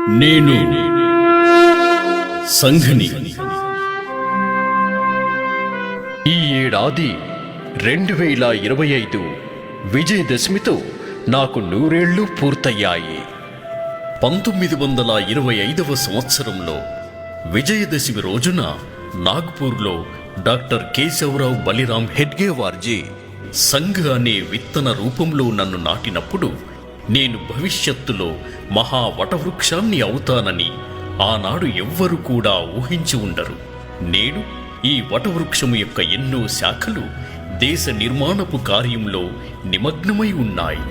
నేను సంఘని. ఈ ఏడాది 2025 విజయదశమితో నాకు 100 ఏళ్లు పూర్తయ్యాయి. 1925వ సంవత్సరంలో విజయదశమి రోజున నాగ్పూర్లో డాక్టర్ కేశవరావు బలిరామ్ హెడ్గేవార్జీ సంఘ్ అనే విత్తన రూపంలో నన్ను నాటినప్పుడు నేను భవిష్యత్తులో మహా వటవృక్షాన్ని అవుతానని ఆనాడు ఎవ్వరు కూడా ఊహించి ఉండరు. నేడు ఈ వటవృక్షము యొక్క ఎన్నో శాఖలు దేశ నిర్మాణపు కార్యంలో నిమగ్నమై ఉన్నాయి.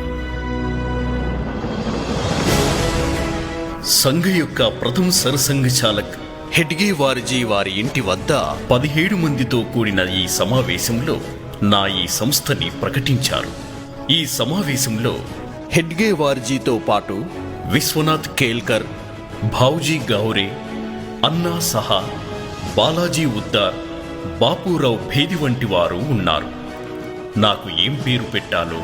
సంఘ యొక్క ప్రథమ సరసంఘ చాలక్ హెడ్గేవార్జీ వారి ఇంటి వద్ద 17 మందితో కూడిన ఈ సమావేశంలో నా ఈ సంస్థని ప్రకటించారు. ఈ సమావేశంలో హెడ్గేవార్జీతో పాటు విశ్వనాథ్ కేల్కర్, భావ్జీ గౌరే, అన్నా సహా, బాలాజీ ఉద్దార్, బాపూరావు భేది వంటి వారు ఉన్నారు. నాకు ఏం పేరు పెట్టాలో,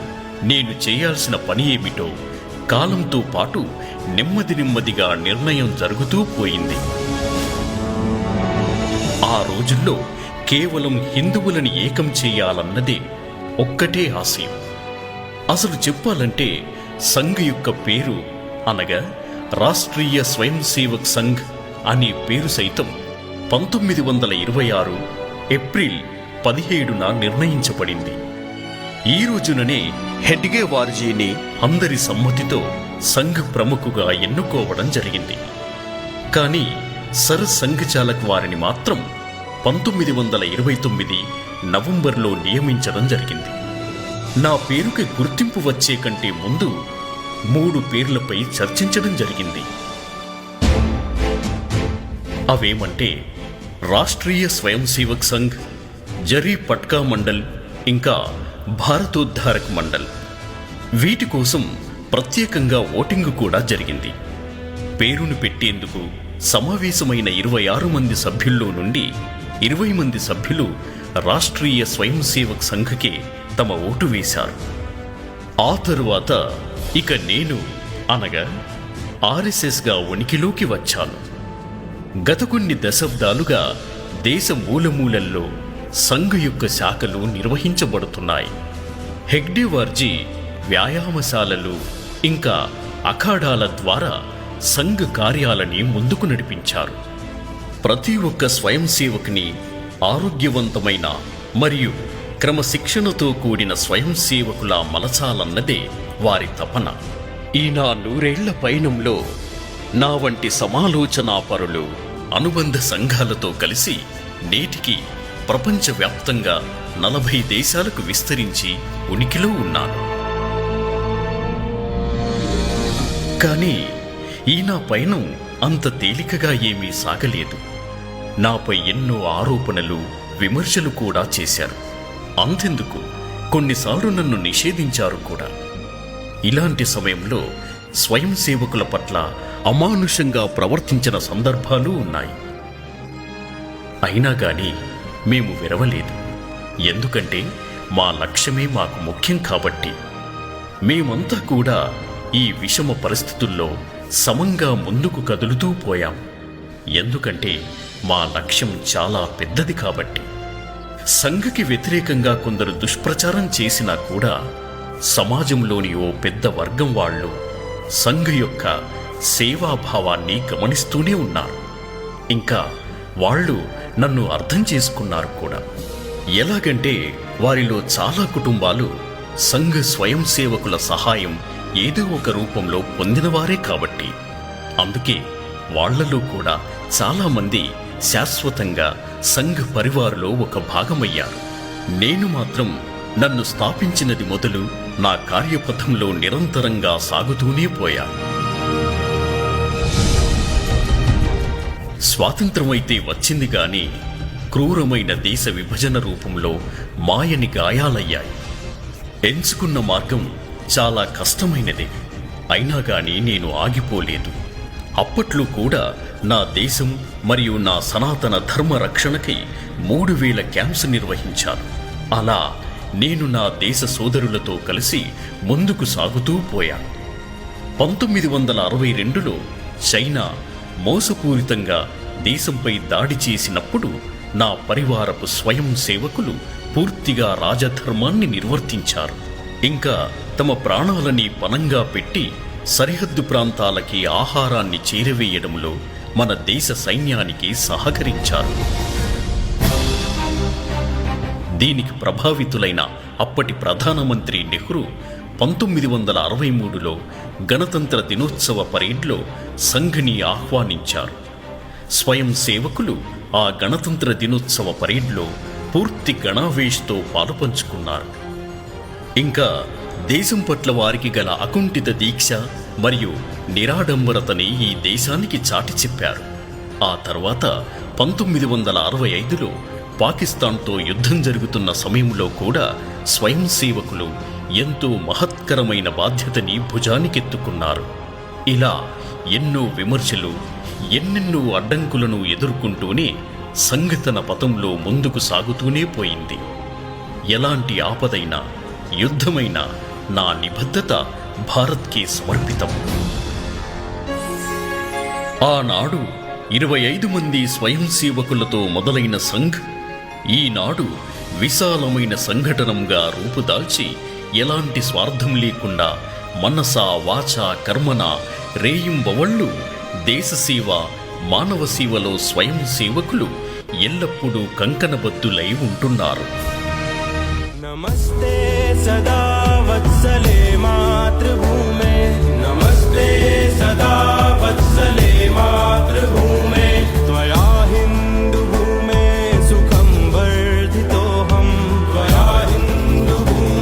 నేను చేయాల్సిన పని ఏమిటో కాలంతో పాటు నెమ్మదిగా నిర్ణయం జరుగుతూ పోయింది. ఆ రోజుల్లో కేవలం హిందువులని ఏకం చేయాలన్నదే ఒక్కటే ఆశయం. అసలు చెప్పాలంటే సంఘ్ యొక్క పేరు అనగా రాష్ట్రీయ స్వయం సేవక్ సంఘ్ అనే పేరు సైతం 1926 ఏప్రిల్ 17న నిర్ణయించబడింది. ఈ రోజుననే హెడ్గేవార్జీని అందరి సమ్మతితో సంఘ్ ప్రముఖుగా ఎన్నుకోవడం జరిగింది. కానీ సర్ సంఘ్ చాలక్ వారిని మాత్రం 1929 నవంబర్లో నియమించడం జరిగింది. నా పేరుకి గుర్తింపు వచ్చే కంటే ముందు 3 పేర్లపై చర్చించడం జరిగింది. అవేమంటే రాష్ట్రీయ స్వయం సేవక్ సంఘ్, జరీ పట్కా మండల్, ఇంకా భారతోద్ధారక్ మండల్. వీటి కోసం ప్రత్యేకంగా ఓటింగ్ కూడా జరిగింది. పేరును పెట్టేందుకు సమావేశమైన 26 మంది సభ్యుల్లో నుండి 20 మంది సభ్యులు రాష్ట్రీయ స్వయం సేవక్ సంఘ్కే తమ ఓటు వేశారు. ఆ తరువాత ఇక నేను అనగా ఆర్ఎస్ఎస్గా ఉనికిలోకి వచ్చాను. గత కొన్ని దశాబ్దాలుగా దేశ మూలమూలల్లో సంఘ్ యొక్క శాఖలు నిర్వహించబడుతున్నాయి. హెగ్డేవార్జీ వ్యాయామశాలలు ఇంకా అఖాడాల ద్వారా సంఘ్ కార్యాలని ముందుకు నడిపించారు. ప్రతి ఒక్క స్వయం సేవకుని ఆరోగ్యవంతమైన మరియు క్రమశిక్షణతో కూడిన స్వయం సేవకులా మలచాలన్నదే వారి తపన. ఈ నా 100 ఏళ్ల పయనంలో నా వంటి సమాలోచనాపరులు అనుబంధ సంఘాలతో కలిసి నేటికి ప్రపంచవ్యాప్తంగా 40 దేశాలకు విస్తరించి ఉనికిలో ఉన్నాను. కానీ ఈ నా పయనం అంత తేలికగా ఏమీ సాగలేదు. నాపై ఎన్నో ఆరోపణలు, విమర్శలు కూడా చేశారు. అంతెందుకు కొన్నిసార్లు నన్ను నిషేధించారు కూడా. ఇలాంటి సమయంలో స్వయం సేవకుల పట్ల అమానుషంగా ప్రవర్తించిన సందర్భాలు ఉన్నాయి. అయినా గాని మేము విరవలేదు. ఎందుకంటే మా లక్ష్యమే మాకు ముఖ్యం కాబట్టి. మేమంతా కూడా ఈ విషమ పరిస్థితుల్లో సమంగా ముందుకు కదులుతూ పోయాం. ఎందుకంటే మా లక్ష్యం చాలా పెద్దది కాబట్టి. సంఘకి వ్యతిరేకంగా కొందరు దుష్ప్రచారం చేసినా కూడా సమాజంలోని ఓ పెద్ద వర్గం వాళ్ళు సంఘ యొక్క సేవాభావాన్ని గమనిస్తూనే ఉన్నారు. ఇంకా వాళ్ళు నన్ను అర్థం చేసుకున్నారు కూడా. ఎలాగంటే వారిలో చాలా కుటుంబాలు సంఘ స్వయం సేవకుల సహాయం ఏదో ఒక రూపంలో పొందినవారే కాబట్టి. అందుకే వాళ్లలో కూడా చాలామంది శాశ్వతంగా సంఘ్ పరివారులో ఒక భాగమయ్యారు. నేను మాత్రం నన్ను స్థాపించినది మొదలు నా కార్యపథంలో నిరంతరంగా సాగుతూనే పోయా. స్వాతంత్రమైతే వచ్చింది గాని క్రూరమైన దేశ విభజన రూపంలో మాయని గాయాలయ్యాయి. ఎంచుకున్న మార్గం చాలా కష్టమైనదే. అయినా గాని నేను ఆగిపోలేదు. అప్పట్లో కూడా నా దేశం మరియు నా సనాతన ధర్మ రక్షణకై 3000 క్యాంప్స్ నిర్వహించాను. అలా నేను నా దేశ సోదరులతో కలిసి ముందుకు సాగుతూ పోయాను. 1962లో చైనా మోసపూరితంగా దేశంపై దాడి చేసినప్పుడు నా పరివారపు స్వయం సేవకులు పూర్తిగా రాజధర్మాన్ని నిర్వర్తించారు. ఇంకా తమ ప్రాణాలని పణంగా పెట్టి సరిహద్దు ప్రాంతాలకి ఆహారాన్ని చేరవేయడంలో మన దేశ సైన్యానికి సహకరించారు. దీనికి ప్రభావితులైన అప్పటి ప్రధానమంత్రి నెహ్రూ 1963లో గణతంత్ర దినోత్సవ పరేడ్లో సంఘ్ని ఆహ్వానించారు. స్వయం సేవకులు ఆ గణతంత్ర దినోత్సవ పరేడ్లో పూర్తి గణావేష్తో పాలుపంచుకున్నారు. ఇంకా దేశం పట్ల వారికి గల అకుంఠిత దీక్ష మరియు నిరాడంబరతని ఈ దేశానికి చాటి చెప్పారు. ఆ తర్వాత 1965లో పాకిస్తాన్తో యుద్ధం జరుగుతున్న సమయంలో కూడా స్వయం సేవకులు ఎంతో మహత్కరమైన బాధ్యతని భుజానికెత్తుకున్నారు. ఇలా ఎన్నో విమర్శలు, ఎన్నెన్నో అడ్డంకులను ఎదుర్కొంటూనే సంఘటన పథంలో ముందుకు సాగుతూనే పోయింది. ఎలాంటి ఆపదైనా, యుద్ధమైనా నా నిబద్ధత భారత్కి సమర్పితం. ఆనాడు 25 మంది స్వయం సేవకులతో మొదలైన సంఘ్ ఈనాడు విశాలమైన సంఘటనంగా రూపుదాల్చి ఎలాంటి స్వార్థం లేకుండా మనసా వాచా కర్మన రేయింబవళ్ళు దేశసేవ, మానవ సేవలో స్వయం సేవకులు ఎల్లప్పుడూ కంకణబద్ధులై ఉంటున్నారు. నమస్తే సదా